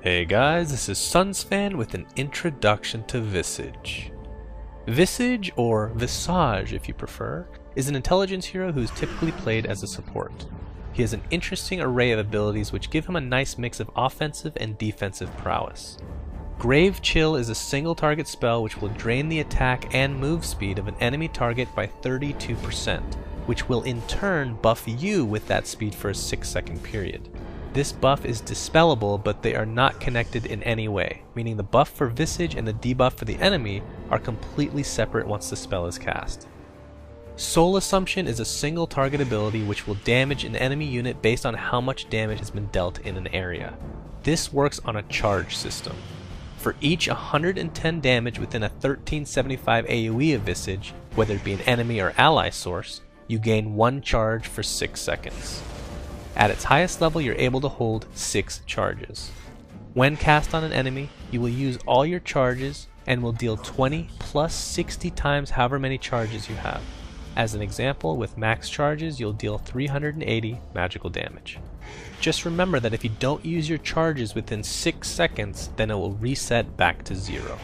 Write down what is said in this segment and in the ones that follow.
Hey guys, this is Sunsfan with an introduction to Vисадж. Vисадж, or Vисадж if you prefer, is an intelligence hero who is typically played as a support. He has an interesting array of abilities which give him a nice mix of offensive and defensive prowess. Grave Chill is a single target spell which will drain the attack and move speed of an enemy target by 32%, which will in turn buff you with that speed for a 6-second period. This buff is dispellable, but they are not connected in any way, meaning the buff for Vисадж and the debuff for the enemy are completely separate once the spell is cast. Soul Assumption is a single target ability which will damage an enemy unit based on how much damage has been dealt in an area. This works on a charge system. For each 110 damage within a 1375 AoE of Vисадж, whether it be an enemy or ally source, you gain 1 charge for 6 seconds. At its highest level, you're able to hold 6 charges. When cast on an enemy, you will use all your charges and will deal 20 plus 60 times however many charges you have. As an example, with max charges, you'll deal 380 magical damage. Just remember that if you don't use your charges within 6 seconds, then it will reset back to 0.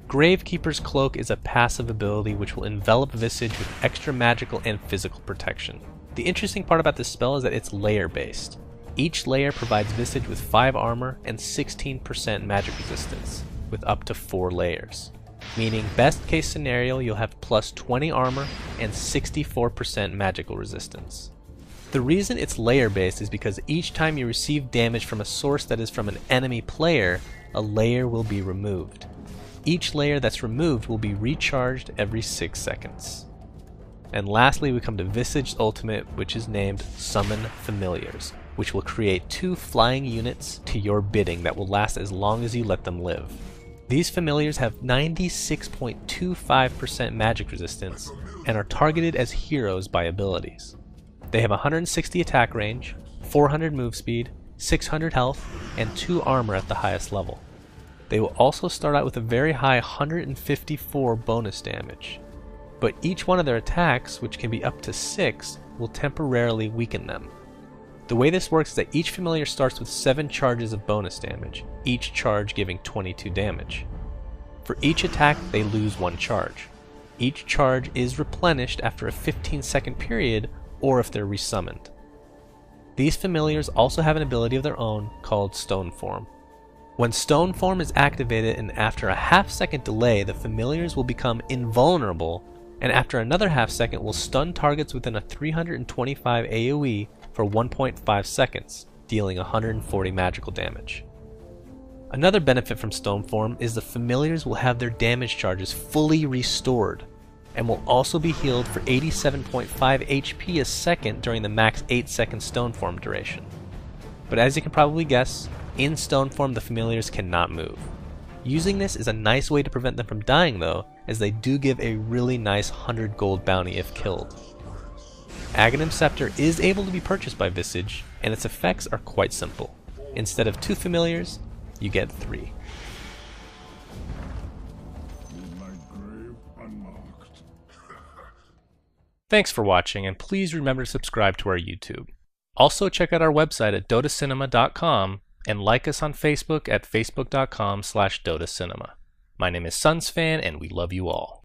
Gravekeeper's Cloak is a passive ability which will envelop Vисадj with extra magical and physical protection. The interesting part about this spell is that it's layer based. Each layer provides Vисадj with 5 armor and 16% magic resistance, with up to 4 layers. Meaning best case scenario you'll have plus 20 armor and 64% magical resistance. The reason it's layer based is because each time you receive damage from a source that is from an enemy player, a layer will be removed. Each layer that's removed will be recharged every 6 seconds. And lastly, we come to Visage's ultimate, which is named Summon Familiars, which will create 2 flying units to your bidding that will last as long as you let them live. These familiars have 96.25% magic resistance and are targeted as heroes by abilities. They have 160 attack range, 400 move speed, 600 health, and 2 armor at the highest level. They will also start out with a very high 154 bonus damage. But each one of their attacks, which can be up to 6, will temporarily weaken them. The way this works is that each familiar starts with 7 charges of bonus damage, each charge giving 22 damage. For each attack, they lose 1 charge. Each charge is replenished after a 15-second period, or if they're resummoned. These familiars also have an ability of their own called Stone Form. When Stone Form is activated and after a half-second delay, the familiars will become invulnerable, and after another half second will stun targets within a 325 AoE for 1.5 seconds, dealing 140 magical damage. Another benefit from Stone Form is the familiars will have their damage charges fully restored, and will also be healed for 87.5 HP a second during the max 8-second Stone Form duration. But as you can probably guess, in Stone Form the familiars cannot move. Using this is a nice way to prevent them from dying though, as they do give a really nice 100 gold bounty if killed. Aghanim Scepter is able to be purchased by Vисадж, and its effects are quite simple. Instead of 2 familiars, you get 3. Thanks for watching, and please remember to subscribe to our YouTube. Also check out our website at dotacinema.com and like us on Facebook at facebook.com/dotacinema. My name is Sunsfan, and we love you all.